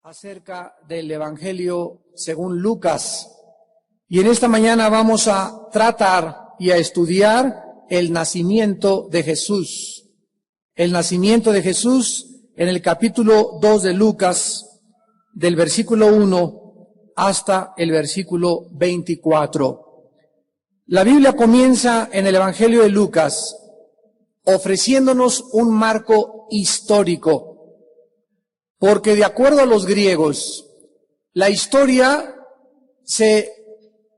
acerca del Evangelio según Lucas. Y en esta mañana vamos a tratar y a estudiar el nacimiento de Jesús. El nacimiento de Jesús en el capítulo 2 de Lucas, del versículo 1 hasta el versículo 24. La Biblia comienza en el Evangelio de Lucas ofreciéndonos un marco histórico. Porque de acuerdo a los griegos, la historia se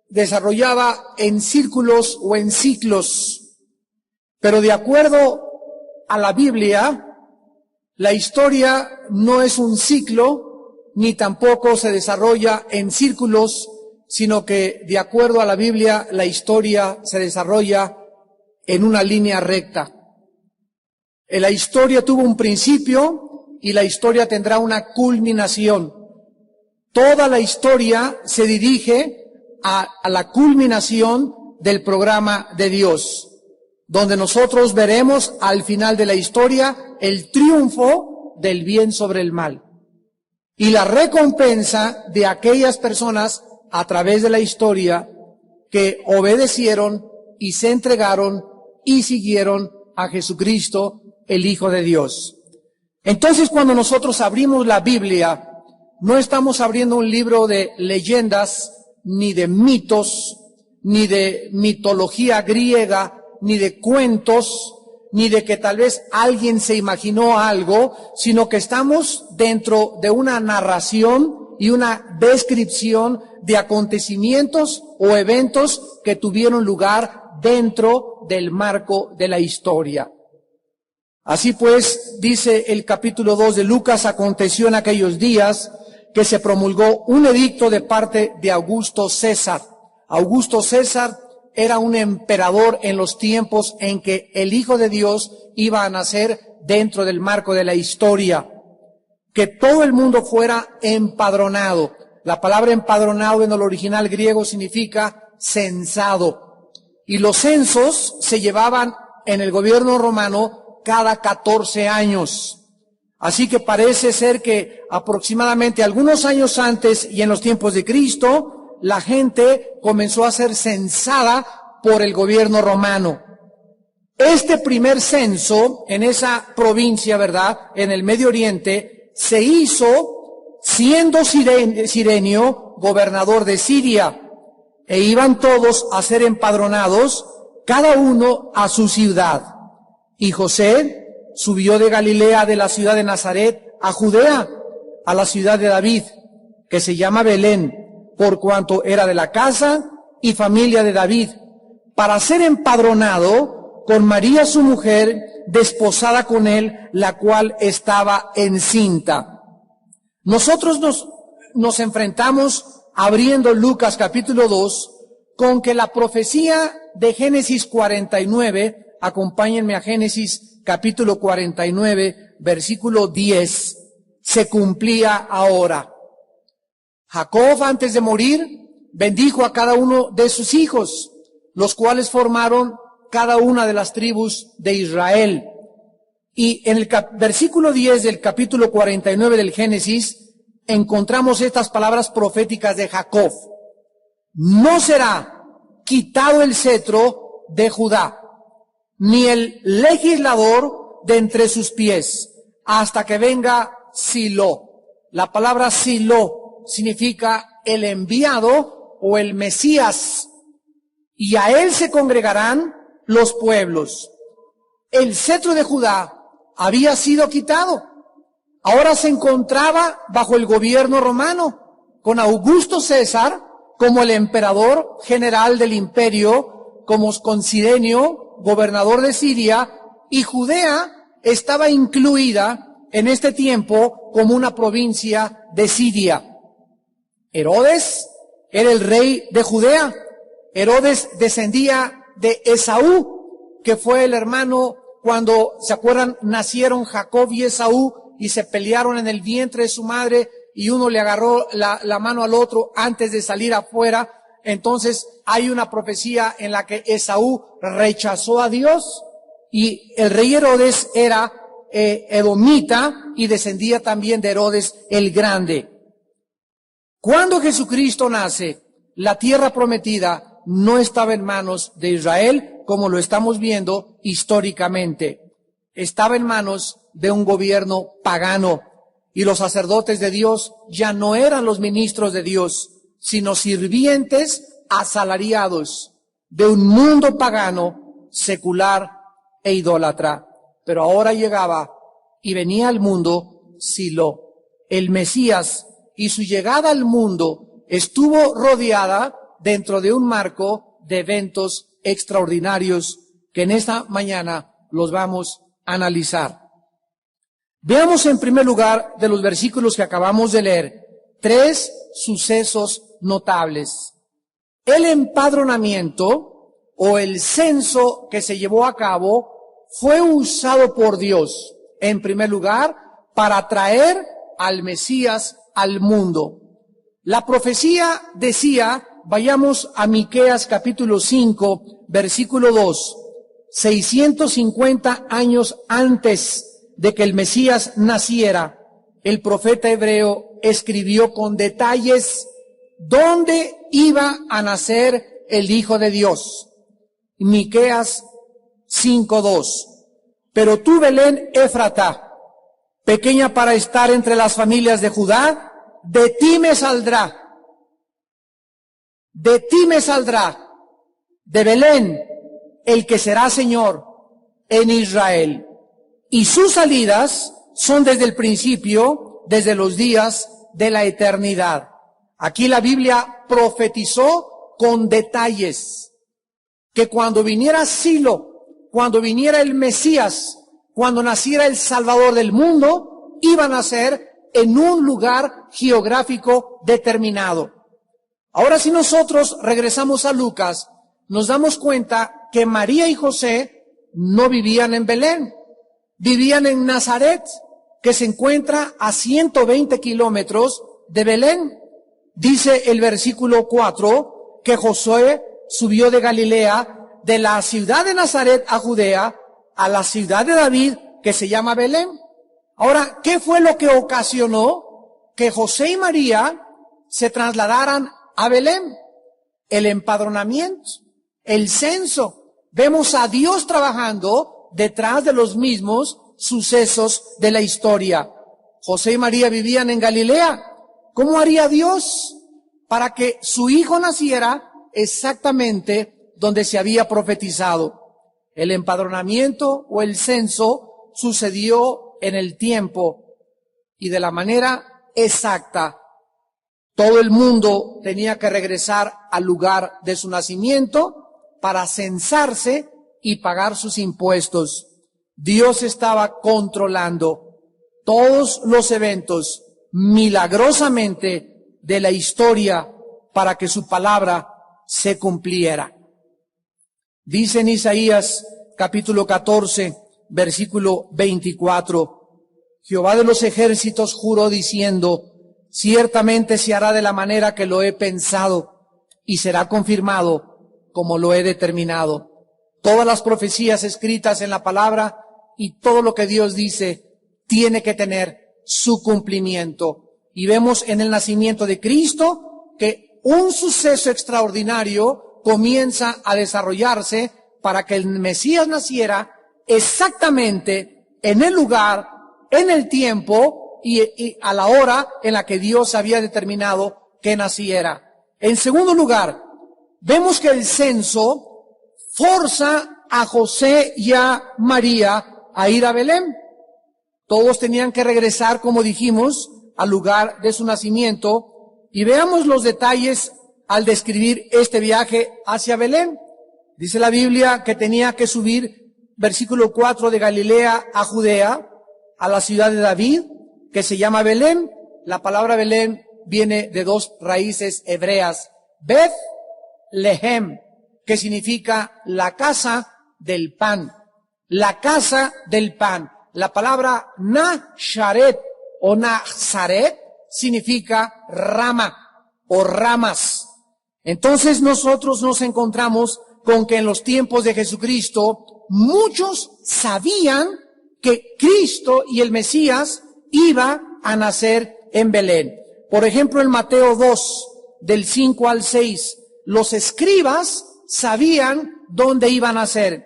desarrollaba en círculos o en ciclos, pero de acuerdo a la Biblia, la historia no es un ciclo, ni tampoco se desarrolla en círculos, sino que de acuerdo a la Biblia, la historia se desarrolla en una línea recta. La historia tuvo un principio y la historia tendrá una culminación. Toda la historia se dirige a la culminación del programa de Dios, donde nosotros veremos al final de la historia el triunfo del bien sobre el mal y la recompensa de aquellas personas a través de la historia que obedecieron y se entregaron y siguieron a Jesucristo, el Hijo de Dios. Entonces, cuando nosotros abrimos la Biblia, no estamos abriendo un libro de leyendas, ni de mitos, ni de mitología griega, ni de cuentos, ni de que tal vez alguien se imaginó algo, sino que estamos dentro de una narración y una descripción de acontecimientos o eventos que tuvieron lugar dentro del marco de la historia. Así pues, dice el capítulo 2 de Lucas, aconteció en aquellos días que se promulgó un edicto de parte de Augusto César. Augusto César era un emperador en los tiempos en que el Hijo de Dios iba a nacer dentro del marco de la historia. Que todo el mundo fuera empadronado. La palabra empadronado en el original griego significa censado. Y los censos se llevaban en el gobierno romano cada 14 años. Así que parece ser que aproximadamente algunos años antes y en los tiempos de Cristo, la gente comenzó a ser censada por el gobierno romano. Este primer censo en esa provincia, ¿verdad?, en el Medio Oriente, se hizo siendo Cirenio gobernador de Siria, e iban todos a ser empadronados, cada uno a su ciudad. Y José subió de Galilea, de la ciudad de Nazaret, a Judea, a la ciudad de David, que se llama Belén, por cuanto era de la casa y familia de David, para ser empadronado con María su mujer, desposada con él, la cual estaba encinta. Nosotros nos enfrentamos, abriendo Lucas capítulo 2, con que la profecía de Génesis 49, acompáñenme a Génesis capítulo 49, versículo 10, se cumplía ahora. Jacob, antes de morir, bendijo a cada uno de sus hijos, los cuales formaron cada una de las tribus de Israel. Y en el versículo 10 del capítulo 49 del Génesis, encontramos estas palabras proféticas de Jacob. No será quitado el cetro de Judá, ni el legislador de entre sus pies, hasta que venga Silo. La palabra Silo significa el enviado o el Mesías, y a él se congregarán los pueblos. El cetro de Judá había sido quitado. Ahora se encontraba bajo el gobierno romano, con Augusto César como el emperador general del imperio, como con Cirenio, gobernador de Siria, y Judea estaba incluida en este tiempo como una provincia de Siria. Herodes era el rey de Judea. Herodes descendía de Esaú, que fue el hermano, cuando, ¿se acuerdan?, nacieron Jacob y Esaú y se pelearon en el vientre de su madre y uno le agarró la mano al otro antes de salir afuera. Entonces hay una profecía en la que Esaú rechazó a Dios y el rey Herodes era edomita y descendía también de Herodes el Grande. Cuando Jesucristo nace, la tierra prometida no estaba en manos de Israel, como lo estamos viendo históricamente. Estaba en manos de un gobierno pagano, y los sacerdotes de Dios ya no eran los ministros de Dios, sino sirvientes asalariados de un mundo pagano, secular e idólatra. Pero ahora llegaba y venía al mundo Silo, el Mesías, y su llegada al mundo estuvo rodeada dentro de un marco de eventos extraordinarios que en esta mañana los vamos a analizar. Veamos en primer lugar de los versículos que acabamos de leer, 3 sucesos notables. El empadronamiento o el censo que se llevó a cabo fue usado por Dios, en primer lugar, para traer al Mesías al mundo. La profecía decía, vayamos a Miqueas capítulo 5, versículo 2, 650 años antes de que el Mesías naciera, el profeta hebreo escribió con detalles dónde iba a nacer el Hijo de Dios. Miqueas 5:2. Pero tú, Belén Éfrata, pequeña para estar entre las familias de Judá, de ti me saldrá, de Belén, el que será Señor en Israel. Y sus salidas son desde el principio, desde los días de la eternidad. Aquí la Biblia profetizó con detalles que cuando viniera Silo, cuando viniera el Mesías, cuando naciera el Salvador del mundo, iban a nacer en un lugar geográfico determinado. Ahora, si nosotros regresamos a Lucas, nos damos cuenta que María y José no vivían en Belén, vivían en Nazaret, que se encuentra a 120 kilómetros de Belén. Dice el versículo 4 que Josué subió de Galilea, de la ciudad de Nazaret a Judea, a la ciudad de David, que se llama Belén. Ahora, ¿qué fue lo que ocasionó que José y María se trasladaran a Belén? El empadronamiento, el censo. Vemos a Dios trabajando detrás de los mismos sucesos de la historia. José y María vivían en Galilea. ¿Cómo haría Dios para que su hijo naciera exactamente donde se había profetizado? El empadronamiento o el censo sucedió en el tiempo y de la manera exacta. Todo el mundo tenía que regresar al lugar de su nacimiento para censarse y pagar sus impuestos. Dios estaba controlando todos los eventos milagrosamente de la historia para que su palabra se cumpliera. Dice en Isaías capítulo 14, versículo 24, Jehová de los ejércitos juró diciendo, ciertamente se hará de la manera que lo he pensado y será confirmado como lo he determinado. Todas las profecías escritas en la palabra y todo lo que Dios dice tiene que tener su cumplimiento. Y vemos en el nacimiento de Cristo que un suceso extraordinario comienza a desarrollarse para que el Mesías naciera exactamente en el lugar, en el tiempo y a la hora en la que Dios había determinado que naciera. En segundo lugar, vemos que el censo forza a José y a María a ir a Belén. Todos tenían que regresar, como dijimos, al lugar de su nacimiento. Y veamos los detalles al describir este viaje hacia Belén. Dice la Biblia que tenía que subir, versículo 4, de Galilea a Judea, a la ciudad de David, que se llama Belén. La palabra Belén viene de dos raíces hebreas. Beth Lehem, que significa la casa del pan. La casa del pan. La palabra Nazaret o Nazaret significa rama o ramas. Entonces nosotros nos encontramos con que en los tiempos de Jesucristo muchos sabían que Cristo y el Mesías iba a nacer en Belén. Por ejemplo, en Mateo 2, del 5 al 6, los escribas sabían dónde iban a nacer.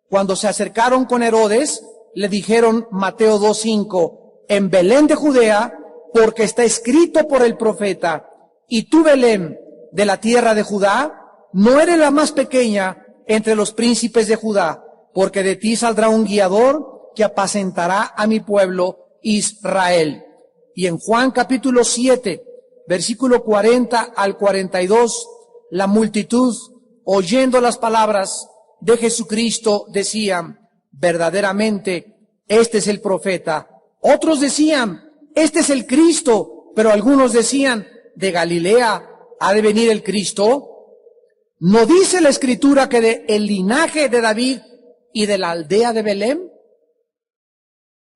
Cuando se acercaron con Herodes, le dijeron, Mateo 2:5, en Belén de Judea, porque está escrito por el profeta, y tú, Belén, de la tierra de Judá, no eres la más pequeña entre los príncipes de Judá, porque de ti saldrá un guiador que apacentará a mi pueblo Israel. Y en Juan capítulo 7, versículo 40 al 42, la multitud, oyendo las palabras de Jesucristo, decían, verdaderamente, este es el profeta. Otros decían, este es el Cristo, pero algunos decían, ¿de Galilea ha de venir el Cristo? ¿No dice la Escritura que de el linaje de David y de la aldea de Belén,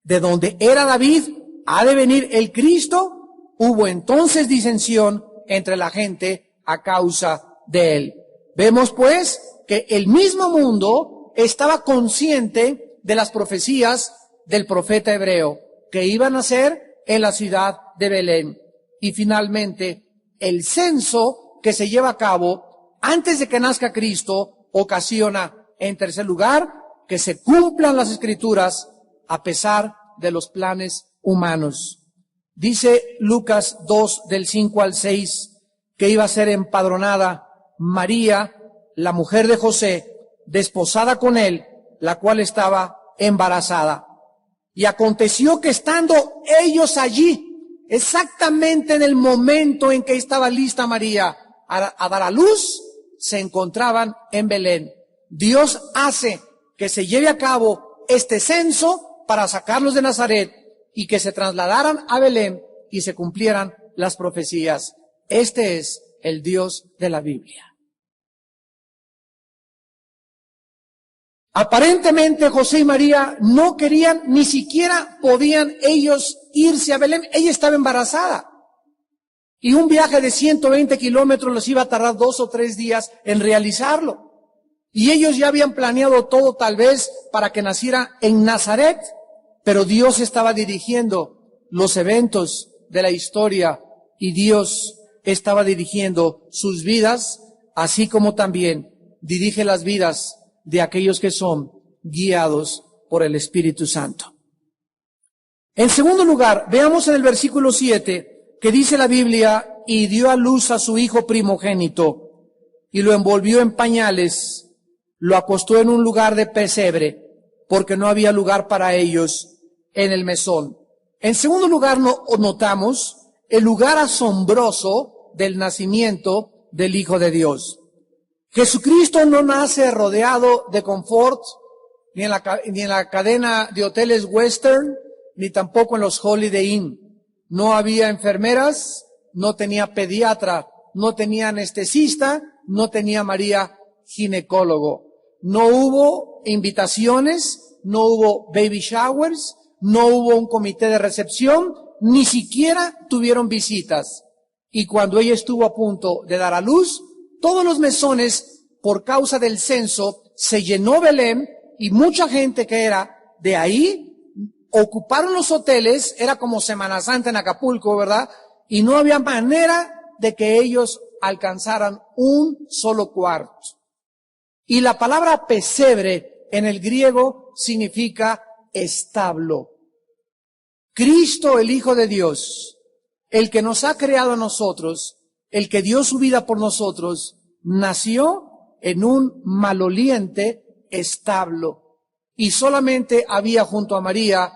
de donde era David, ha de venir el Cristo? Hubo entonces disensión entre la gente a causa de él. Vemos pues que el mismo mundo estaba consciente de las profecías del profeta hebreo, que iban a ser en la ciudad de Belén. Y finalmente, el censo que se lleva a cabo antes de que nazca Cristo ocasiona, en tercer lugar, que se cumplan las Escrituras a pesar de los planes humanos. Dice Lucas 2, del 5 al 6, que iba a ser empadronada María, la mujer de José, desposada con él, la cual estaba embarazada. Y aconteció que estando ellos allí, exactamente en el momento en que estaba lista María a dar a luz, se encontraban en Belén. Dios hace que se lleve a cabo este censo para sacarlos de Nazaret y que se trasladaran a Belén y se cumplieran las profecías. Este es el Dios de la Biblia. Aparentemente José y María no querían, ni siquiera podían ellos irse a Belén. Ella estaba embarazada. Y un viaje de 120 kilómetros les iba a tardar 2 o 3 días en realizarlo. Y ellos ya habían planeado todo tal vez para que naciera en Nazaret. Pero Dios estaba dirigiendo los eventos de la historia y Dios estaba dirigiendo sus vidas, así como también dirige las vidas de aquellos que son guiados por el Espíritu Santo. En segundo lugar, veamos en el versículo 7 que dice la Biblia, y dio a luz a su hijo primogénito y lo envolvió en pañales, lo acostó en un lugar de pesebre, porque no había lugar para ellos en el mesón. En segundo lugar, notamos el lugar asombroso del nacimiento del Hijo de Dios. Jesucristo no nace rodeado de confort, ni en la cadena de hoteles Western, ni tampoco en los Holiday Inn. No había enfermeras, no tenía pediatra, no tenía anestesista, no tenía María ginecólogo. No hubo invitaciones, no hubo baby showers, no hubo un comité de recepción, ni siquiera tuvieron visitas. Y cuando ella estuvo a punto de dar a luz, todos los mesones, por causa del censo, se llenó Belén y mucha gente que era de ahí ocuparon los hoteles. Era como Semana Santa en Acapulco, ¿verdad? Y no había manera de que ellos alcanzaran un solo cuarto. Y la palabra pesebre en el griego significa establo. Cristo, el Hijo de Dios, el que nos ha creado a nosotros, el que dio su vida por nosotros, nació en un maloliente establo. Y solamente había junto a María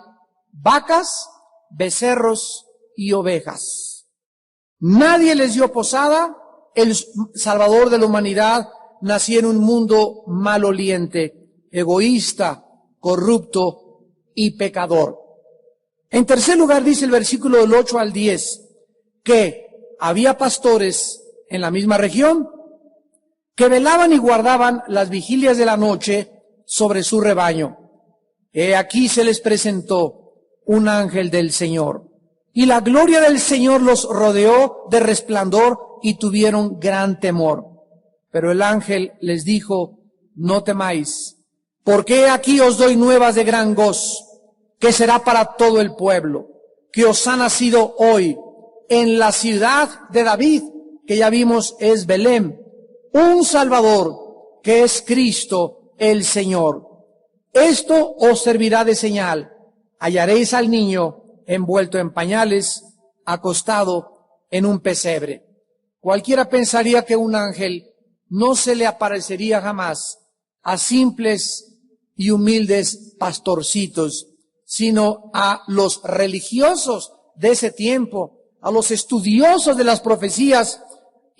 vacas, becerros y ovejas. Nadie les dio posada. El Salvador de la humanidad nació en un mundo maloliente, egoísta, corrupto y pecador. En tercer lugar, dice el versículo del 8 al 10, que había pastores en la misma región que velaban y guardaban las vigilias de la noche sobre su rebaño. Aquí se les presentó un ángel del Señor, y la gloria del Señor los rodeó de resplandor y tuvieron gran temor. Pero el ángel les dijo, no temáis, porque aquí os doy nuevas de gran gozo, que será para todo el pueblo, que os ha nacido hoy en la ciudad de David, que ya vimos es Belén, un Salvador, que es Cristo el Señor. Esto os servirá de señal. Hallaréis al niño envuelto en pañales, acostado en un pesebre. Cualquiera pensaría que un ángel no se le aparecería jamás a simples y humildes pastorcitos, sino a los religiosos de ese tiempo, a los estudiosos de las profecías,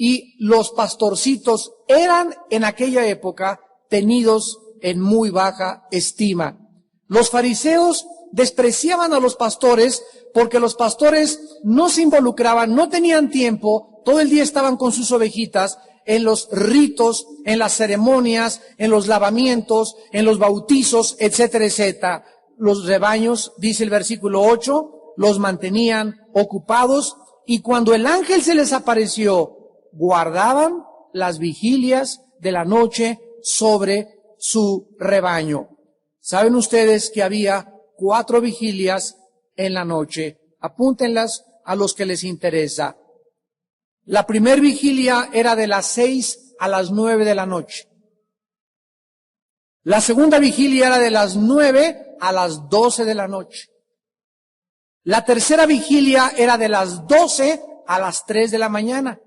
y los pastorcitos eran en aquella época tenidos en muy baja estima. Los fariseos despreciaban a los pastores porque los pastores no se involucraban, no tenían tiempo, todo el día estaban con sus ovejitas en los ritos, en las ceremonias, en los lavamientos, en los bautizos, etcétera, etcétera. Los rebaños, dice el versículo 8, los mantenían ocupados, y cuando el ángel se les apareció, guardaban las vigilias de la noche sobre su rebaño. ¿Saben ustedes que había 4 vigilias en la noche? Apúntenlas a los que les interesa. La primer vigilia era de las 6 a las 9 de la noche. La segunda vigilia era de las 9 a las 12 de la noche. La tercera vigilia era de las 12 a las 3 de la mañana.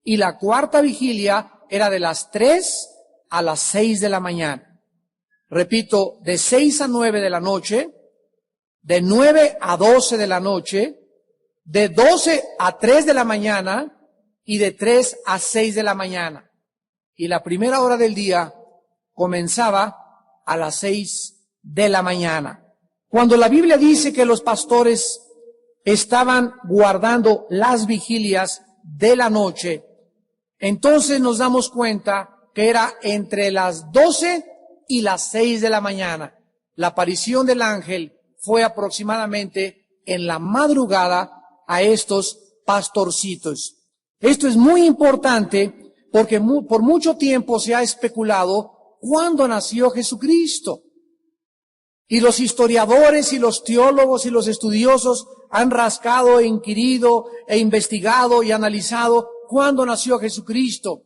Y la cuarta vigilia era de las 3 a las 6 de la mañana. Repito, de 6 a 9 de la noche, de 9 a 12 de la noche, de 12 a 3 de la mañana y de 3 a 6 de la mañana. Y la primera hora del día comenzaba a las 6 de la mañana. Cuando la Biblia dice que los pastores estaban guardando las vigilias de la noche, entonces nos damos cuenta que era entre las 12 y las 6 de la mañana. La aparición del ángel fue aproximadamente en la madrugada a estos pastorcitos. Esto es muy importante porque por mucho tiempo se ha especulado cuándo nació Jesucristo. Y los historiadores y los teólogos y los estudiosos han rascado e inquirido e investigado y analizado cuándo nació Jesucristo.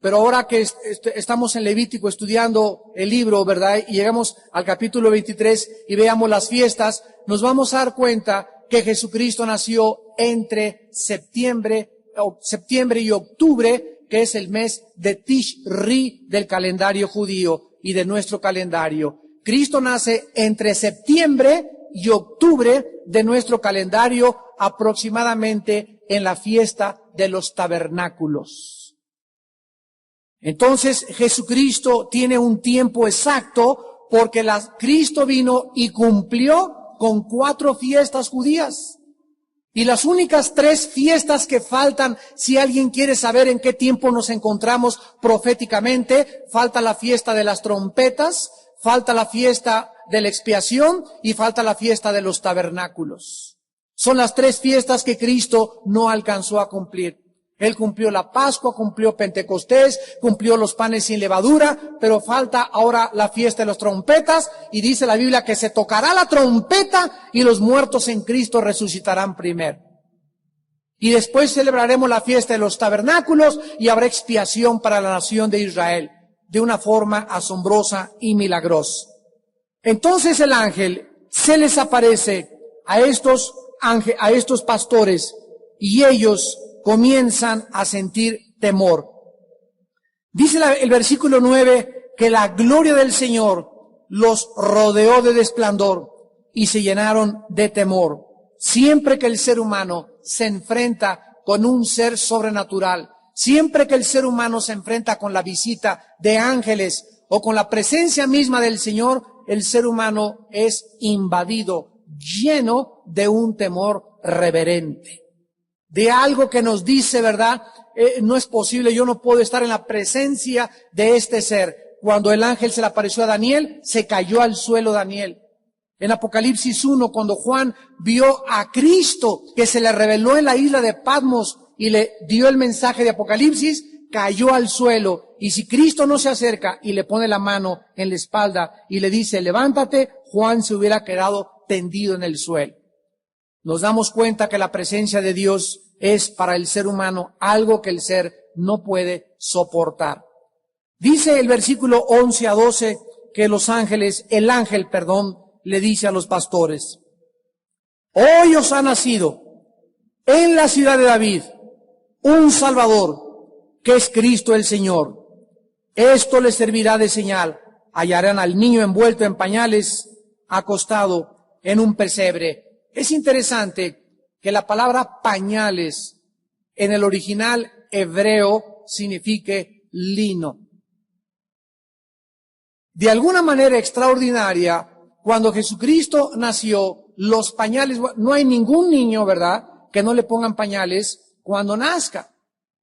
Pero ahora que estamos en Levítico estudiando el libro, ¿verdad? Y llegamos al capítulo 23 y veamos las fiestas, nos vamos a dar cuenta que Jesucristo nació entre septiembre y octubre, que es el mes de Tishri del calendario judío y de nuestro calendario. Cristo nace entre septiembre y octubre de nuestro calendario, aproximadamente en la fiesta de los tabernáculos. Entonces Jesucristo tiene un tiempo exacto porque Cristo vino y cumplió con 4 fiestas judías. Y las únicas 3 fiestas que faltan, si alguien quiere saber en qué tiempo nos encontramos proféticamente, falta la fiesta de las trompetas, falta la fiesta de la expiación y falta la fiesta de los tabernáculos. Son las 3 fiestas que Cristo no alcanzó a cumplir. Él cumplió la Pascua, cumplió Pentecostés, cumplió los panes sin levadura, pero falta ahora la fiesta de las trompetas, y dice la Biblia que se tocará la trompeta y los muertos en Cristo resucitarán primero. Y después celebraremos la fiesta de los tabernáculos y habrá expiación para la nación de Israel, de una forma asombrosa y milagrosa. Entonces el ángel se les aparece a estos pastores, y ellos comienzan a sentir temor. Dice el versículo 9 que la gloria del Señor los rodeó de resplandor y se llenaron de temor. Siempre que el ser humano se enfrenta con un ser sobrenatural, siempre que el ser humano se enfrenta con la visita de ángeles o con la presencia misma del Señor, el ser humano es invadido, lleno de un temor reverente. De algo que nos dice, ¿verdad? No es posible, yo no puedo estar en la presencia de este ser. Cuando el ángel se le apareció a Daniel, se cayó al suelo Daniel. En Apocalipsis 1, cuando Juan vio a Cristo que se le reveló en la isla de Patmos y le dio el mensaje de Apocalipsis, cayó al suelo. Y si Cristo no se acerca y le pone la mano en la espalda y le dice, levántate, Juan se hubiera quedado tendido en el suelo. nos damos cuenta que la presencia de Dios es para el ser humano algo que el ser no puede soportar. Dice el versículo 11 a 12 que el ángel, le dice a los pastores: hoy os ha nacido en la ciudad de David un Salvador, que es Cristo el Señor. Esto les servirá de señal. Hallarán al niño envuelto en pañales, acostado en un pesebre. Es interesante que la palabra pañales en el original hebreo signifique lino. De alguna manera extraordinaria, cuando Jesucristo nació, los pañales, no hay ningún niño, ¿verdad?, que no le pongan pañales cuando nazca.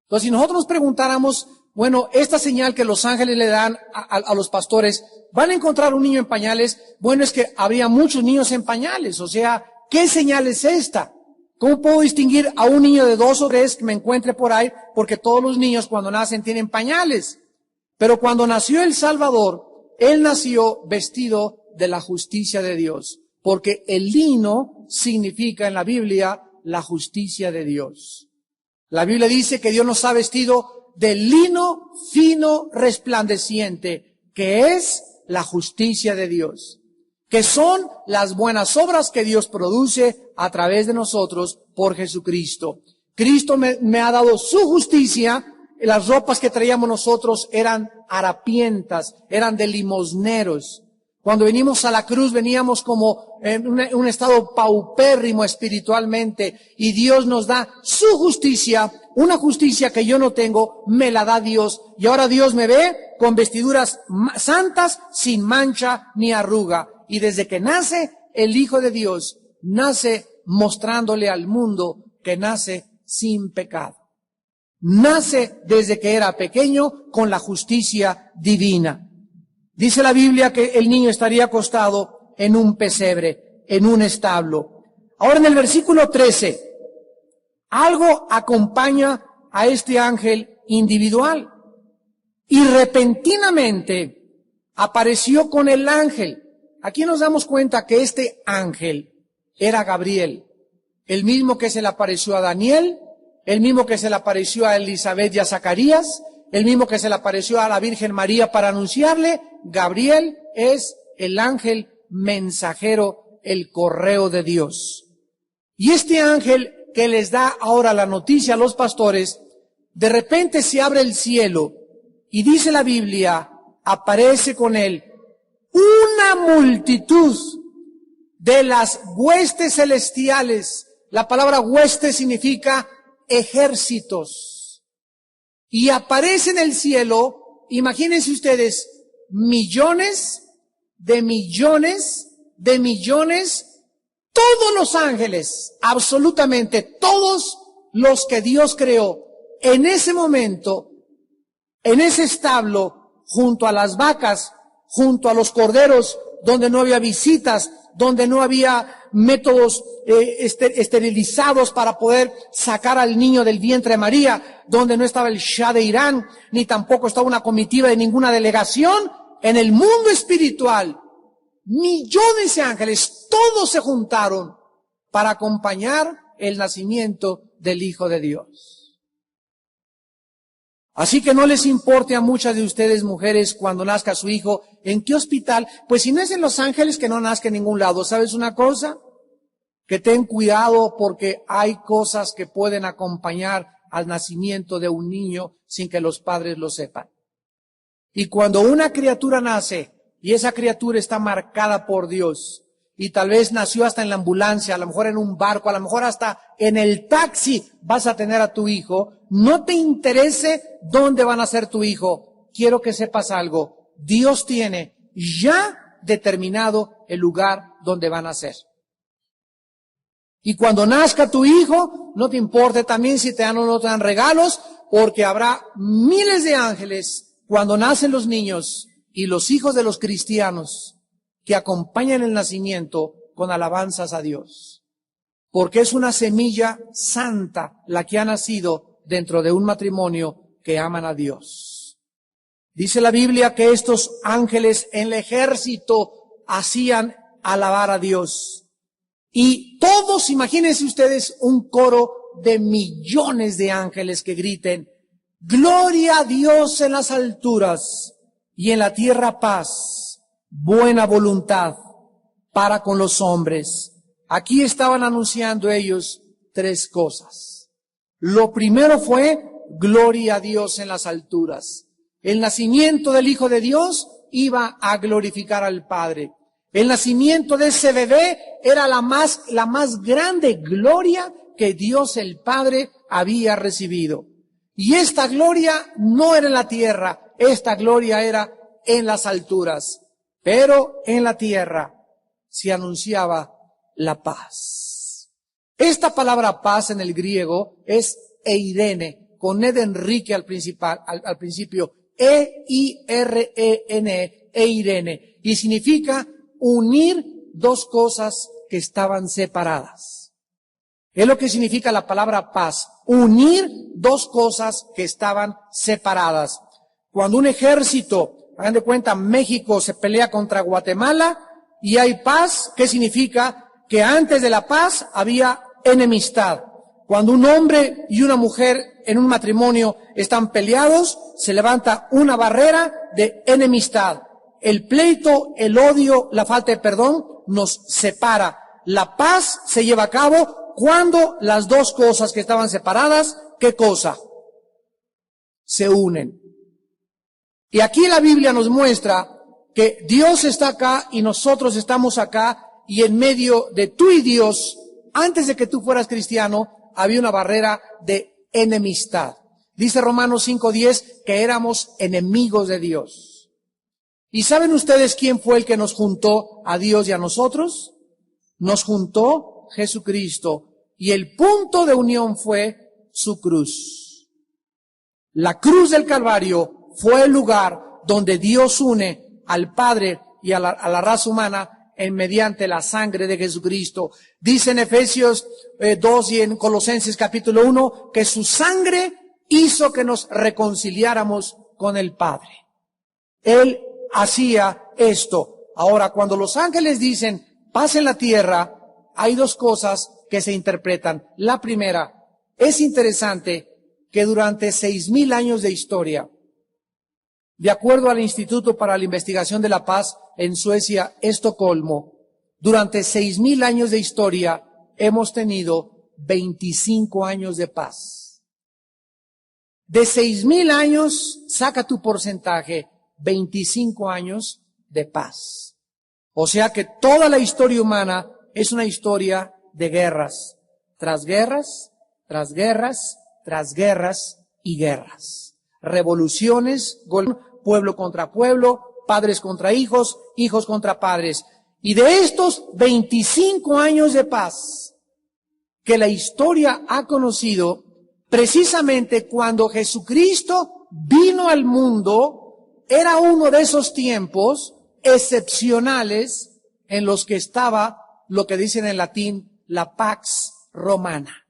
Entonces, si nosotros nos preguntáramos, bueno, esta señal que los ángeles le dan a los pastores, ¿van a encontrar un niño en pañales? Bueno, es que habría muchos niños en pañales. O sea, ¿qué señal es esta? ¿Cómo puedo distinguir a un niño de 2 o 3 que me encuentre por ahí? Porque todos los niños cuando nacen tienen pañales. Pero cuando nació el Salvador, Él nació vestido de la justicia de Dios. Porque el lino significa en la Biblia la justicia de Dios. La Biblia dice que Dios nos ha vestido de lino fino resplandeciente, que es la justicia de Dios, que son las buenas obras que Dios produce a través de nosotros por Jesucristo. Cristo me ha dado su justicia. Las ropas que traíamos nosotros eran harapientas, eran de limosneros. Cuando venimos a la cruz veníamos como en un estado paupérrimo espiritualmente, y Dios nos da su justicia, una justicia que yo no tengo, me la da Dios, y ahora Dios me ve con vestiduras santas, sin mancha ni arruga. Y desde que nace el Hijo de Dios, nace mostrándole al mundo que nace sin pecado. Nace desde que era pequeño con la justicia divina. Dice la Biblia que el niño estaría acostado en un pesebre, en un establo. Ahora en el versículo 13, algo acompaña a este ángel individual. Y repentinamente apareció con el ángel. Aquí nos damos cuenta que este ángel era Gabriel, el mismo que se le apareció a Daniel, el mismo que se le apareció a Elizabeth y a Zacarías, el mismo que se le apareció a la Virgen María para anunciarle. Gabriel es el ángel mensajero, el correo de Dios. Y este ángel que les da ahora la noticia a los pastores, de repente se abre el cielo y dice la Biblia, aparece con él una multitud de las huestes celestiales. La palabra hueste significa ejércitos. Y aparece en el cielo, imagínense ustedes, millones de millones de millones, todos los ángeles, absolutamente todos los que Dios creó, en ese momento, en ese establo, junto a las vacas, junto a los corderos, donde no había visitas, donde no había métodos esterilizados para poder sacar al niño del vientre de María, donde no estaba el Shah de Irán, ni tampoco estaba una comitiva de ninguna delegación. En el mundo espiritual, millones de ángeles, todos se juntaron para acompañar el nacimiento del Hijo de Dios. Así que no les importe a muchas de ustedes mujeres cuando nazca su hijo, ¿en qué hospital? Pues si no es en Los Ángeles, que no nazca en ningún lado. ¿Sabes una cosa? Que ten cuidado, porque hay cosas que pueden acompañar al nacimiento de un niño sin que los padres lo sepan. Y cuando una criatura nace, y esa criatura está marcada por Dios, y tal vez nació hasta en la ambulancia, a lo mejor en un barco, a lo mejor hasta en el taxi vas a tener a tu hijo, no te interese dónde va a nacer tu hijo. Quiero que sepas algo, Dios tiene ya determinado el lugar donde va a nacer. Y cuando nazca tu hijo, no te importe también si te dan o no te dan regalos, porque habrá miles de ángeles cuando nacen los niños y los hijos de los cristianos que acompañan el nacimiento con alabanzas a Dios. Porque es una semilla santa la que ha nacido dentro de un matrimonio que aman a Dios. Dice la Biblia que estos ángeles en el ejército hacían alabar a Dios. Y todos, imagínense ustedes, un coro de millones de ángeles que griten, gloria a Dios en las alturas y en la tierra paz, buena voluntad para con los hombres. Aquí estaban anunciando ellos tres cosas. Lo primero fue gloria a Dios en las alturas. El nacimiento del Hijo de Dios iba a glorificar al Padre. El nacimiento de ese bebé era la más grande gloria que Dios el Padre había recibido. Y esta gloria no era en la tierra, esta gloria era en las alturas. Pero en la tierra se anunciaba la paz. Esta palabra paz en el griego es eirene, con E de Enrique al principio, E-I-R-E-N, eirene, y significa unir dos cosas que estaban separadas. Es lo que significa la palabra paz, unir dos cosas que estaban separadas. Cuando un ejército, hagan de cuenta, México se pelea contra Guatemala y hay paz, ¿qué significa? Que antes de la paz había enemistad. Cuando un hombre y una mujer en un matrimonio están peleados, se levanta una barrera de enemistad. El pleito, el odio, la falta de perdón nos separa. La paz se lleva a cabo cuando las dos cosas que estaban separadas, ¿qué cosa? Se unen. Y aquí la Biblia nos muestra que Dios está acá y nosotros estamos acá, y en medio de tú y Dios, antes de que tú fueras cristiano, había una barrera de enemistad. Dice Romanos 5:10 que éramos enemigos de Dios. ¿Y saben ustedes quién fue el que nos juntó a Dios y a nosotros? Nos juntó Jesucristo. Y el punto de unión fue su cruz. La cruz del Calvario fue el lugar donde Dios une al Padre y a la raza humana mediante la sangre de Jesucristo. Dice en Efesios 2 y en Colosenses capítulo 1 que su sangre hizo que nos reconciliáramos con el Padre. Él hacía esto. Ahora, cuando los ángeles dicen paz en la tierra, hay dos cosas que se interpretan. La primera, es interesante que durante 6,000 años de historia, de acuerdo al Instituto para la Investigación de la Paz en Suecia, Estocolmo, durante 6,000 años de historia hemos tenido 25 años de paz. De 6,000 años, saca tu porcentaje, 25 años de paz. O sea que toda la historia humana es una historia de guerras, tras guerras, tras guerras, tras guerras y guerras. Revoluciones, pueblo contra pueblo, padres contra hijos, hijos contra padres. Y de estos 25 años de paz que la historia ha conocido, precisamente cuando Jesucristo vino al mundo, era uno de esos tiempos excepcionales en los que estaba lo que dicen en latín la Pax Romana.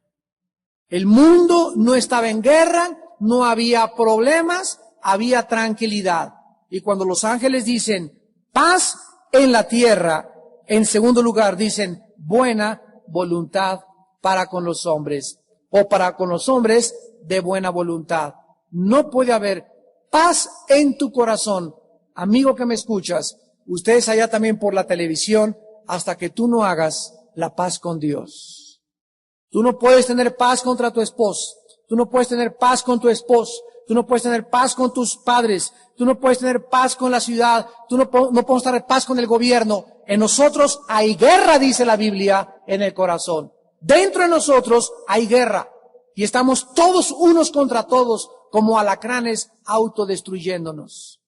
El mundo no estaba en guerra, no había problemas, había tranquilidad. Y cuando los ángeles dicen paz en la tierra, en segundo lugar dicen buena voluntad para con los hombres, o para con los hombres de buena voluntad. No puede haber paz en tu corazón, amigo que me escuchas, ustedes allá también por la televisión, hasta que tú no hagas la paz con Dios. Tú no puedes tener paz contra tu esposo, tú no puedes tener paz con tu esposo, tú no puedes tener paz con tus padres, tú no puedes tener paz con la ciudad, tú no podemos tener paz con el gobierno. En nosotros hay guerra, dice la Biblia, en el corazón. Dentro de nosotros hay guerra y estamos todos unos contra todos como alacranes autodestruyéndonos.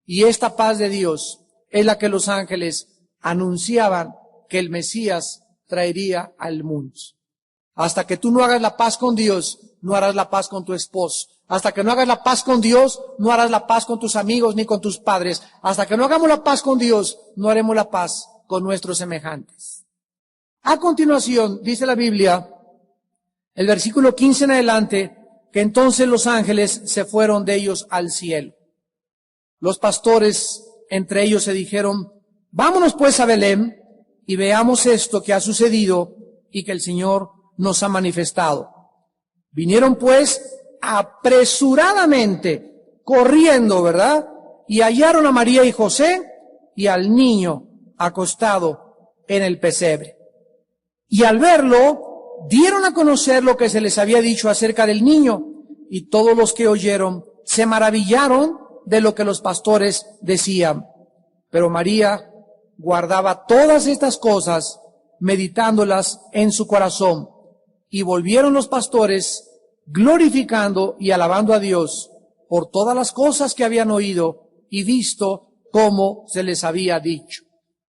Y esta paz de Dios es la que los ángeles anunciaban que el Mesías traería al mundo. Hasta que tú no hagas la paz con Dios, no harás la paz con tu esposo. Hasta que no hagas la paz con Dios, no harás la paz con tus amigos ni con tus padres. Hasta que no hagamos la paz con Dios, no haremos la paz con nuestros semejantes. A continuación, dice la Biblia, el versículo 15 en adelante, que entonces los ángeles se fueron de ellos al cielo. Los pastores entre ellos se dijeron, vámonos pues a Belén y veamos esto que ha sucedido y que el Señor nos ha manifestado. Vinieron pues apresuradamente, corriendo, ¿verdad? Y hallaron a María y José y al niño acostado en el pesebre. Y al verlo, dieron a conocer lo que se les había dicho acerca del niño, y todos los que oyeron se maravillaron de lo que los pastores decían. Pero María guardaba todas estas cosas, meditándolas en su corazón. Y volvieron los pastores, glorificando y alabando a Dios por todas las cosas que habían oído y visto como se les había dicho.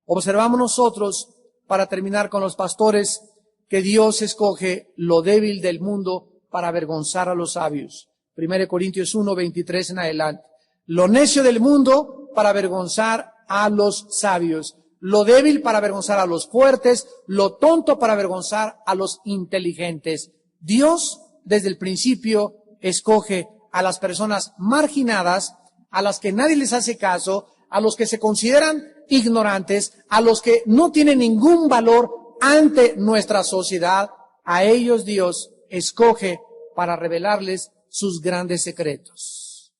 Observamos nosotros, para terminar con los pastores, que Dios escoge lo débil del mundo para avergonzar a los sabios. 1 Corintios 1, 23 en adelante. Lo necio del mundo para avergonzar a los sabios. Lo débil para avergonzar a los fuertes. Lo tonto para avergonzar a los inteligentes. Dios, desde el principio, escoge a las personas marginadas, a las que nadie les hace caso, a los que se consideran ignorantes, a los que no tienen ningún valor ante nuestra sociedad. A ellos Dios escoge para revelarles sus grandes secretos.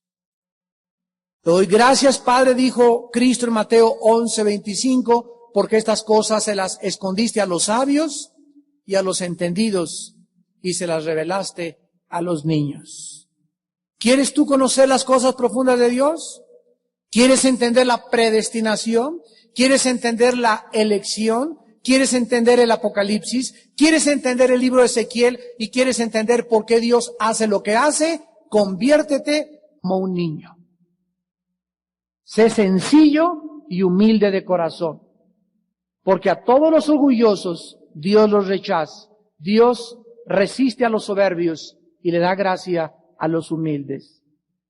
Te doy gracias, Padre, dijo Cristo en Mateo 11:25, porque estas cosas se las escondiste a los sabios y a los entendidos y se las revelaste a los niños. ¿Quieres tú conocer las cosas profundas de Dios? ¿Quieres entender la predestinación? ¿Quieres entender la elección? ¿Quieres entender el Apocalipsis? ¿Quieres entender el libro de Ezequiel? ¿Y quieres entender por qué Dios hace lo que hace? Conviértete como un niño. Sé sencillo y humilde de corazón. Porque a todos los orgullosos Dios los rechaza. Dios resiste a los soberbios y le da gracia a los humildes.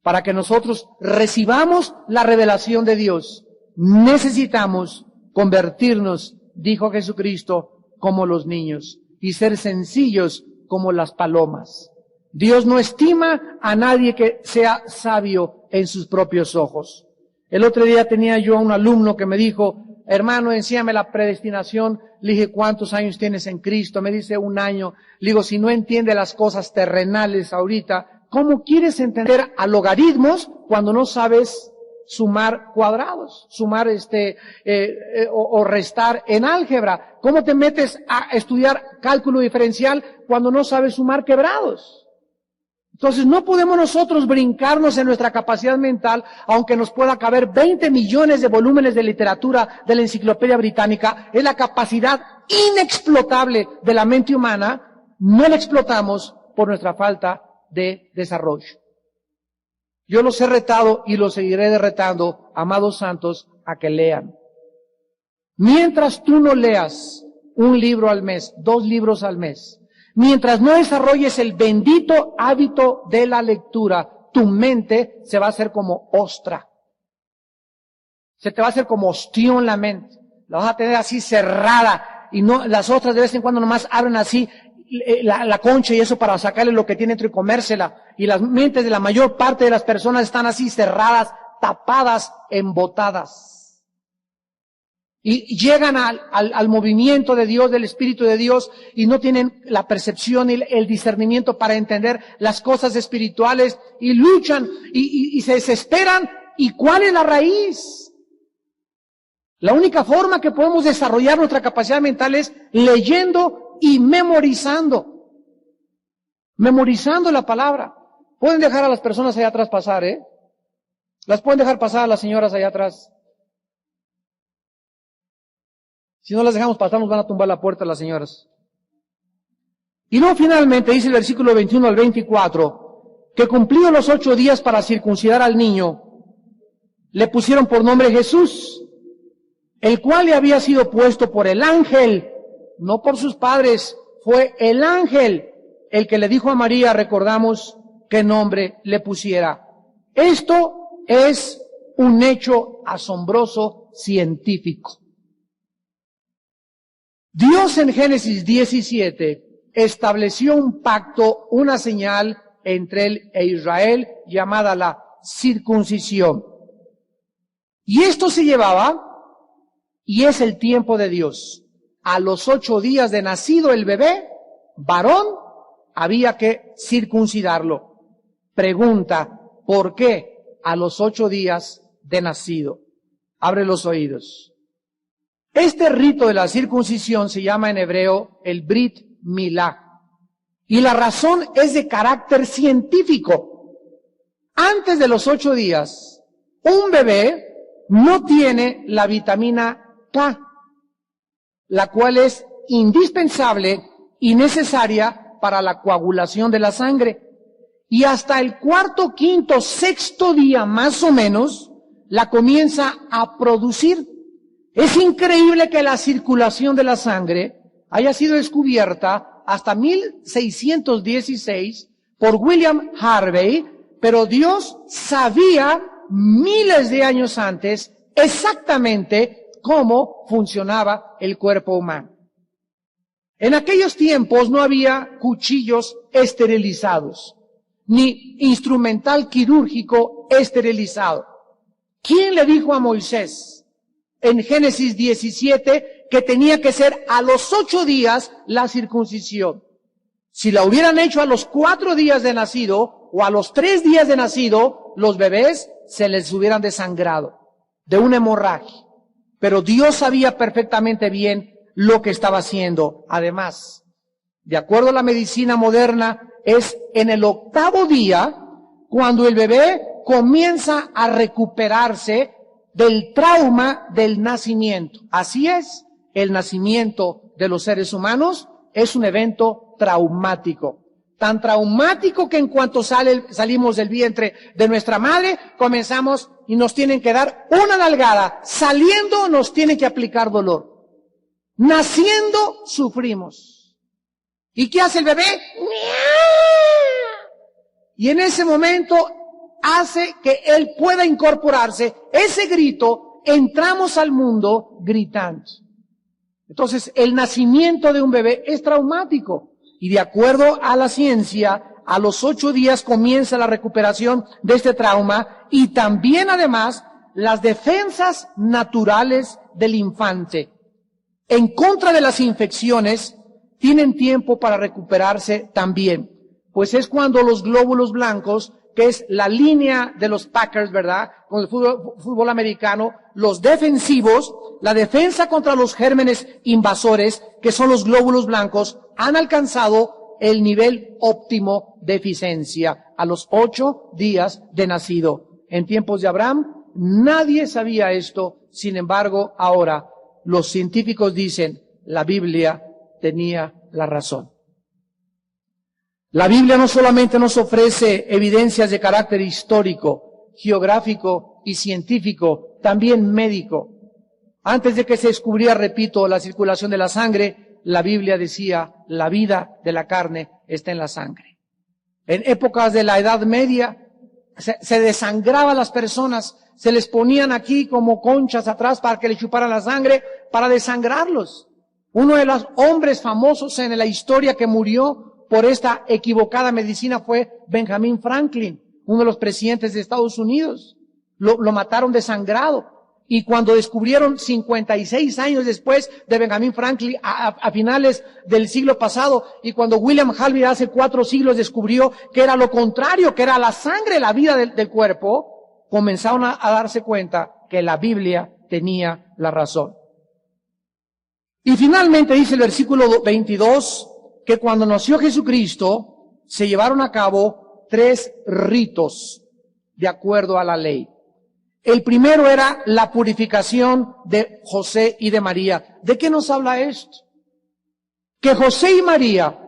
Para que nosotros recibamos la revelación de Dios, necesitamos convertirnos, dijo Jesucristo, como los niños y ser sencillos como las palomas. Dios no estima a nadie que sea sabio en sus propios ojos. El otro día tenía yo a un alumno que me dijo, hermano, enséñame la predestinación. Le dije, ¿cuántos años tienes en Cristo? Me dice, 1 año. Le digo, si no entiende las cosas terrenales ahorita, ¿cómo quieres entender a logaritmos cuando no sabes sumar cuadrados, sumar o restar en álgebra? ¿Cómo te metes a estudiar cálculo diferencial cuando no sabes sumar quebrados? Entonces no podemos nosotros brincarnos en nuestra capacidad mental, aunque nos pueda caber 20 millones de volúmenes de literatura de la Enciclopedia Británica. Es la capacidad inexplotable de la mente humana. No la explotamos por nuestra falta de desarrollo. Yo los he retado y los seguiré retando, amados santos, a que lean. Mientras tú no leas 1 libro al mes, 2 libros al mes, mientras no desarrolles el bendito hábito de la lectura, tu mente se va a hacer como ostra. Se te va a hacer como ostión la mente. La vas a tener así cerrada y no, las ostras de vez en cuando nomás abren así la concha y eso para sacarle lo que tiene dentro y comérsela. Y las mentes de la mayor parte de las personas están así cerradas, tapadas, embotadas. Y llegan al movimiento de Dios, del Espíritu de Dios, y no tienen la percepción y el discernimiento para entender las cosas espirituales, y luchan, y se desesperan. ¿Y cuál es la raíz? La única forma que podemos desarrollar nuestra capacidad mental es leyendo y memorizando. Memorizando la palabra. Pueden dejar a las personas allá atrás pasar, ¿eh? Las pueden dejar pasar a las señoras allá atrás. Si no las dejamos pasar, nos van a tumbar la puerta las señoras. Y luego finalmente dice el versículo 21 al 24, que cumplidos los 8 días para circuncidar al niño, le pusieron por nombre Jesús, el cual le había sido puesto por el ángel, no por sus padres, fue el ángel el que le dijo a María, recordamos, qué nombre le pusiera. Esto es un hecho asombroso científico. Dios en Génesis 17 estableció un pacto, una señal entre él e Israel llamada la circuncisión. Y esto se llevaba, y es el tiempo de Dios. a los 8 días de nacido el bebé, varón, había que circuncidarlo. Pregunta, ¿por qué a los 8 días de nacido? Abre los oídos. Este rito de la circuncisión se llama en hebreo el Brit Milá. Y la razón es de carácter científico. Antes de los 8 días, un bebé no tiene la vitamina K, la cual es indispensable y necesaria para la coagulación de la sangre. Y hasta el 4º, 5º, 6º día más o menos, la comienza a producir. Es increíble que la circulación de la sangre haya sido descubierta hasta 1616 por William Harvey, pero Dios sabía miles de años antes exactamente cómo funcionaba el cuerpo humano. En aquellos tiempos no había cuchillos esterilizados, ni instrumental quirúrgico esterilizado. ¿Quién le dijo a Moisés en Génesis 17 que tenía que ser a los 8 días la circuncisión? Si la hubieran hecho a los 4 días de nacido o a los 3 días de nacido, los bebés se les hubieran desangrado de una hemorragia. Pero Dios sabía perfectamente bien lo que estaba haciendo. Además, de acuerdo a la medicina moderna, es en el 8º día cuando el bebé comienza a recuperarse del trauma del nacimiento. Así es, el nacimiento de los seres humanos es un evento traumático. Tan traumático que en cuanto salimos del vientre de nuestra madre, comenzamos y nos tienen que dar una nalgada. Saliendo nos tienen que aplicar dolor. Naciendo sufrimos. ¿Y qué hace el bebé? Y en ese momento hace que él pueda incorporarse. Ese grito, entramos al mundo gritando. Entonces, el nacimiento de un bebé es traumático. Y de acuerdo a la ciencia, a los 8 días comienza la recuperación de este trauma y también, además, las defensas naturales del infante en contra de las infecciones tienen tiempo para recuperarse también. Pues es cuando los glóbulos blancos, que es la línea de los Packers, ¿verdad? Con el fútbol americano, los defensivos, la defensa contra los gérmenes invasores, que son los glóbulos blancos, han alcanzado el nivel óptimo de eficiencia a los 8 días de nacido. En tiempos de Abraham, nadie sabía esto. Sin embargo, ahora los científicos dicen, la Biblia tenía la razón. La Biblia no solamente nos ofrece evidencias de carácter histórico, geográfico y científico, también médico. Antes de que se descubriera, repito, la circulación de la sangre, la Biblia decía, la vida de la carne está en la sangre. En épocas de la Edad Media, se desangraba a las personas, se les ponían aquí como conchas atrás para que le chuparan la sangre, para desangrarlos. Uno de los hombres famosos en la historia que murió por esta equivocada medicina fue Benjamin Franklin, uno de los presidentes de Estados Unidos. Lo mataron desangrado. Y cuando descubrieron 56 años después de Benjamin Franklin, a finales del siglo pasado, y cuando William Harvey hace 4 siglos descubrió que era lo contrario, que era la sangre, la vida del cuerpo, comenzaron a darse cuenta que la Biblia tenía la razón. Y finalmente dice el versículo 22, que cuando nació Jesucristo, se llevaron a cabo 3 ritos de acuerdo a la ley. El primero era la purificación de José y de María. ¿De qué nos habla esto? Que José y María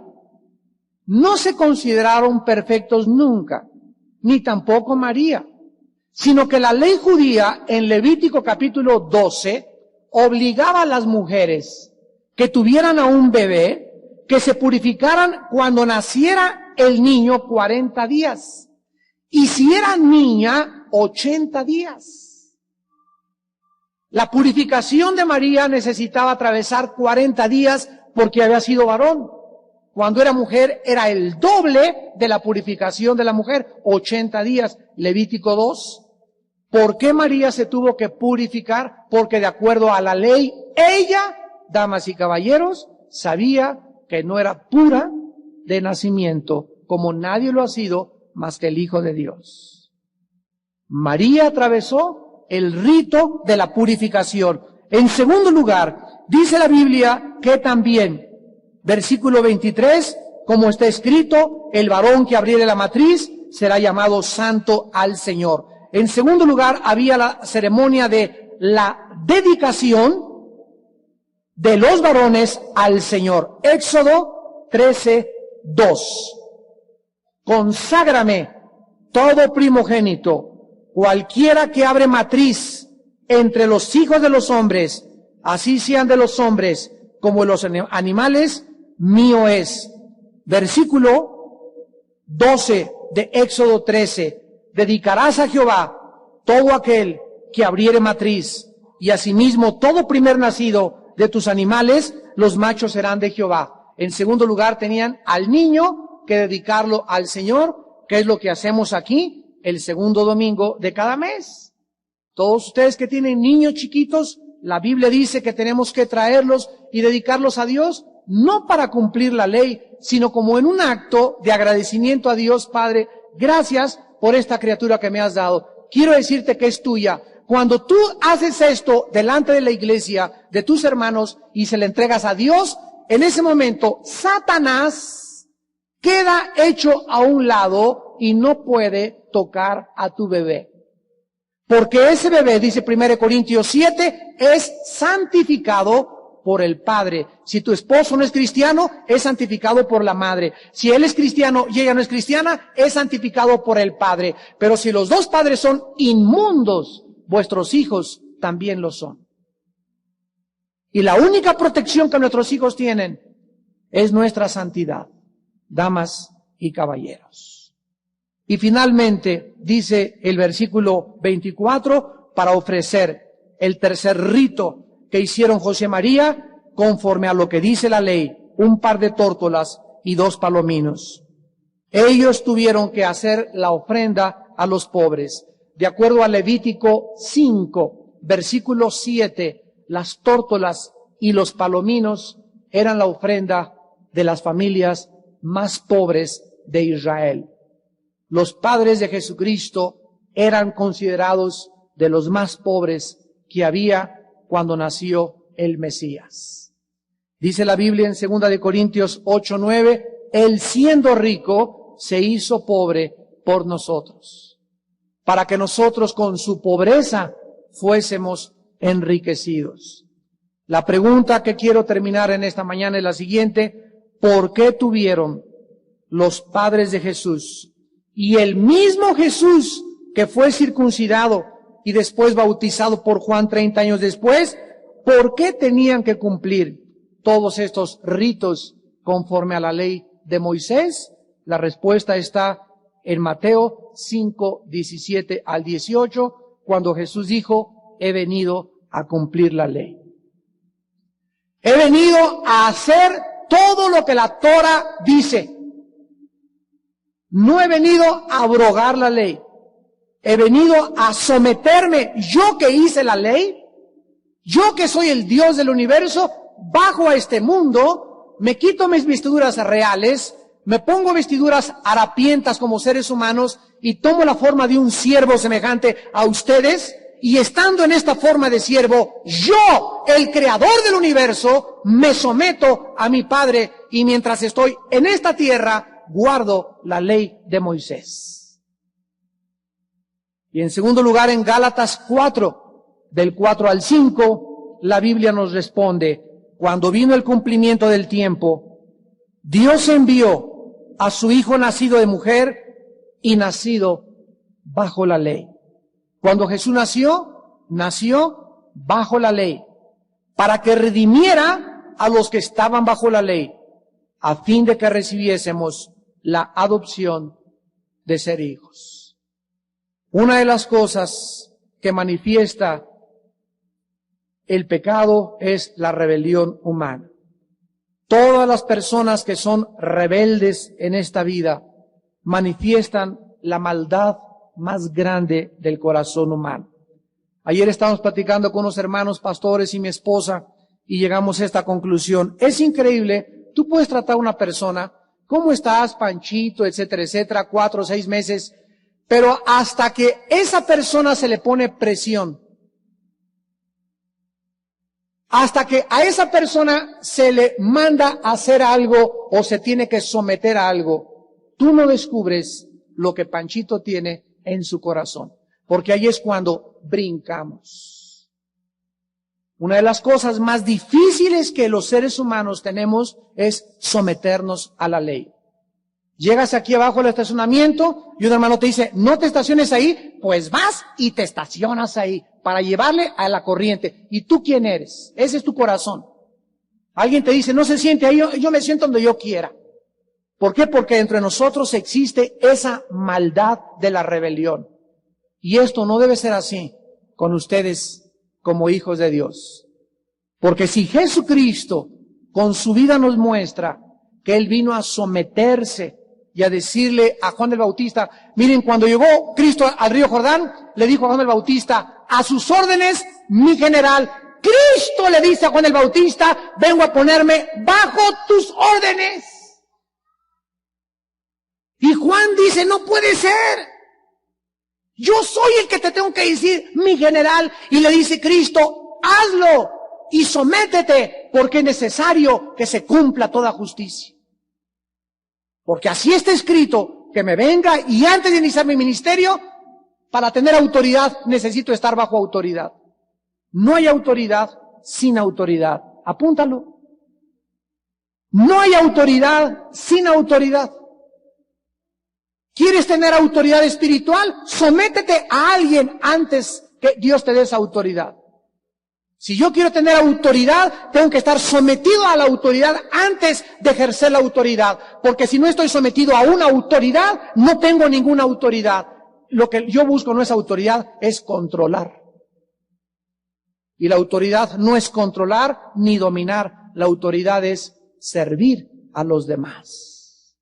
no se consideraron perfectos nunca, ni tampoco María, sino que la ley judía en Levítico capítulo 12 obligaba a las mujeres que tuvieran a un bebé que se purificaran cuando naciera el niño 40 días. Y si era niña, 80 días. La purificación de María necesitaba atravesar 40 días porque había sido varón. Cuando era mujer, era el doble de la purificación de la mujer, 80 días. Levítico 2. ¿Por qué María se tuvo que purificar? Porque de acuerdo a la ley, ella damas y caballeros, sabía que no era pura de nacimiento, como nadie lo ha sido más que el Hijo de Dios. María atravesó el rito de la purificación. En segundo lugar, dice la Biblia que también, versículo 23, como está escrito, el varón que abriere la matriz será llamado santo al Señor. En segundo lugar, había la ceremonia de la dedicación de los varones al Señor. Éxodo 13:2. Conságrame todo primogénito, cualquiera que abre matriz entre los hijos de los hombres, así sean de los hombres como de los animales, mío es. Versículo 12 de Éxodo 13. Dedicarás a Jehová todo aquel que abriere matriz, y asimismo todo primer nacido de tus animales, los machos serán de Jehová. En segundo lugar, tenían al niño que dedicarlo al Señor, que es lo que hacemos aquí el segundo domingo de cada mes. Todos ustedes que tienen niños chiquitos, la Biblia dice que tenemos que traerlos y dedicarlos a Dios, no para cumplir la ley, sino como en un acto de agradecimiento a Dios. Padre, gracias por esta criatura que me has dado. Quiero decirte que es tuya. Cuando tú haces esto delante de la iglesia, de tus hermanos, y se le entregas a Dios, en ese momento Satanás queda hecho a un lado y no puede tocar a tu bebé. Porque ese bebé, dice 1 Corintios 7, es santificado por el Padre. Si tu esposo no es cristiano, es santificado por la madre. Si él es cristiano y ella no es cristiana, es santificado por el Padre. Pero si los dos padres son inmundos, vuestros hijos también lo son. Y la única protección que nuestros hijos tienen es nuestra santidad, damas y caballeros. Y finalmente, dice el versículo 24, para ofrecer el tercer rito que hicieron José y María, conforme a lo que dice la ley, un par de tórtolas y 2 palominos. Ellos tuvieron que hacer la ofrenda a los pobres. De acuerdo a Levítico 5, versículo 7, las tórtolas y los palominos eran la ofrenda de las familias más pobres de Israel. Los padres de Jesucristo eran considerados de los más pobres que había cuando nació el Mesías. Dice la Biblia en 2 de Corintios 8:9, él siendo rico se hizo pobre por nosotros, para que nosotros con su pobreza fuésemos enriquecidos. La pregunta que quiero terminar en esta mañana es la siguiente: ¿por qué tuvieron los padres de Jesús y el mismo Jesús que fue circuncidado y después bautizado por Juan 30 años después, por qué tenían que cumplir todos estos ritos conforme a la ley de Moisés? La respuesta está en Mateo 5, 17 al 18, cuando Jesús dijo, he venido a cumplir la ley. He venido a hacer todo lo que la Torah dice. No he venido a abrogar la ley. He venido a someterme, yo que hice la ley, yo que soy el Dios del universo, bajo a este mundo, me quito mis vestiduras reales, me pongo vestiduras harapientas como seres humanos y tomo la forma de un siervo semejante a ustedes, y estando en esta forma de siervo, yo, el creador del universo, me someto a mi Padre, y mientras estoy en esta tierra, guardo la ley de Moisés. Y en segundo lugar, en Gálatas 4, del 4 al 5, la Biblia nos responde, cuando vino el cumplimiento del tiempo, Dios envió a su Hijo nacido de mujer y nacido bajo la ley. Cuando Jesús nació bajo la ley, para que redimiera a los que estaban bajo la ley, a fin de que recibiésemos la adopción de ser hijos. Una de las cosas que manifiesta el pecado es la rebelión humana. Todas las personas que son rebeldes en esta vida manifiestan la maldad más grande del corazón humano. Ayer estábamos platicando con unos hermanos pastores y mi esposa, y llegamos a esta conclusión. Es increíble, tú puedes tratar a una persona, ¿cómo estás, Panchito?, etcétera, etcétera, 4 o 6 meses, pero hasta que esa persona se le pone presión, hasta que a esa persona se le manda a hacer algo o se tiene que someter a algo, tú no descubres lo que Panchito tiene en su corazón, porque ahí es cuando brincamos. Una de las cosas más difíciles que los seres humanos tenemos es someternos a la ley. Llegas aquí abajo al estacionamiento y un hermano te dice, no te estaciones ahí, pues vas y te estacionas ahí para llevarle a la corriente. ¿Y tú quién eres? Ese es tu corazón. Alguien te dice, no se siente ahí, yo me siento donde yo quiera. ¿Por qué? Porque entre nosotros existe esa maldad de la rebelión. Y esto no debe ser así con ustedes como hijos de Dios. Porque si Jesucristo con su vida nos muestra que Él vino a someterse y a decirle a Juan el Bautista, miren, cuando llegó Cristo al río Jordán, le dijo a Juan el Bautista, a sus órdenes, mi general. Cristo le dice a Juan el Bautista, vengo a ponerme bajo tus órdenes. Y Juan dice, no puede ser. Yo soy el que te tengo que decir, mi general. Y le dice Cristo, hazlo y sométete, porque es necesario que se cumpla toda justicia. Porque así está escrito, que me venga y antes de iniciar mi ministerio, para tener autoridad necesito estar bajo autoridad. No hay autoridad sin autoridad. Apúntalo. No hay autoridad sin autoridad. ¿Quieres tener autoridad espiritual? Sométete a alguien antes que Dios te dé esa autoridad. Si yo quiero tener autoridad, tengo que estar sometido a la autoridad antes de ejercer la autoridad. Porque si no estoy sometido a una autoridad, no tengo ninguna autoridad. Lo que yo busco no es autoridad, es controlar. Y la autoridad no es controlar ni dominar. La autoridad es servir a los demás.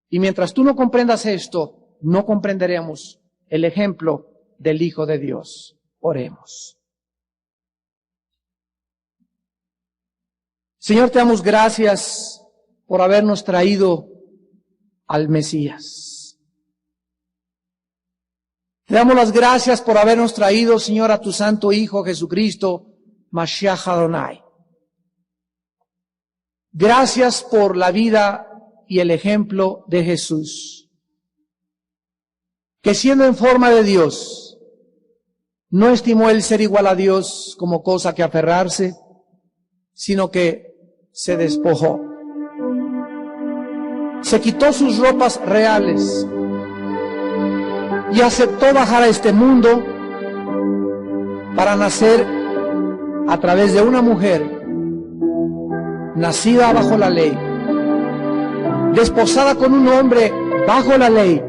Y mientras tú no comprendas esto, no comprenderemos el ejemplo del Hijo de Dios. Oremos. Señor, te damos gracias por habernos traído al Mesías. Te damos las gracias por habernos traído, Señor, a tu Santo Hijo Jesucristo, Mashiach Adonai. Gracias por la vida y el ejemplo de Jesús, que siendo en forma de Dios, no estimó el ser igual a Dios como cosa que aferrarse, sino que se despojó. Se quitó sus ropas reales y aceptó bajar a este mundo para nacer a través de una mujer nacida bajo la ley, desposada con un hombre bajo la ley,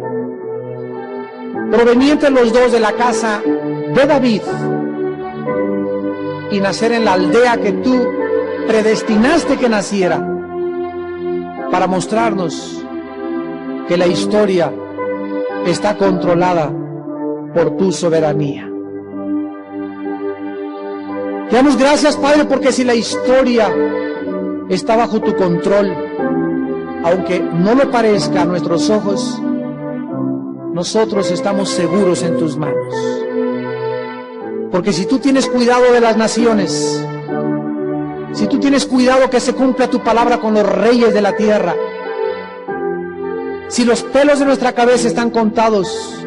provenientes los dos de la casa de David, y nacer en la aldea que tú predestinaste que naciera, para mostrarnos que la historia está controlada por tu soberanía. Te damos gracias, Padre, porque si la historia está bajo tu control, aunque no lo parezca a nuestros ojos, nosotros estamos seguros en tus manos. Porque si tú tienes cuidado de las naciones, si tú tienes cuidado que se cumpla tu palabra con los reyes de la tierra, si los pelos de nuestra cabeza están contados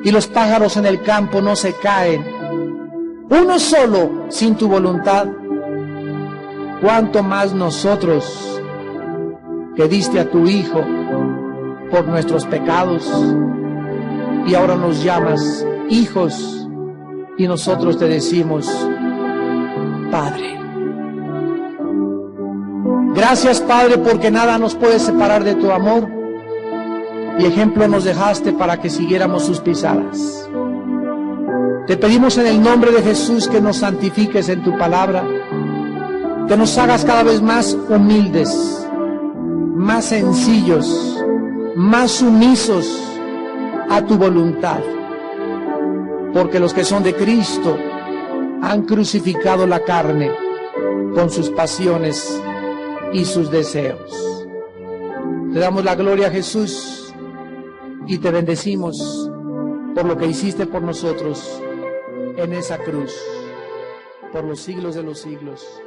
y los pájaros en el campo no se caen, uno solo sin tu voluntad, cuánto más nosotros que diste a tu Hijo por nuestros pecados y ahora nos llamas hijos y nosotros te decimos Padre. Gracias, Padre, porque nada nos puede separar de tu amor y ejemplo nos dejaste para que siguiéramos sus pisadas. Te pedimos en el nombre de Jesús que nos santifiques en tu palabra, que nos hagas cada vez más humildes, más sencillos, más sumisos a tu voluntad, porque los que son de Cristo han crucificado la carne con sus pasiones y sus deseos. Te damos la gloria, Jesús, y te bendecimos por lo que hiciste por nosotros en esa cruz, por los siglos de los siglos.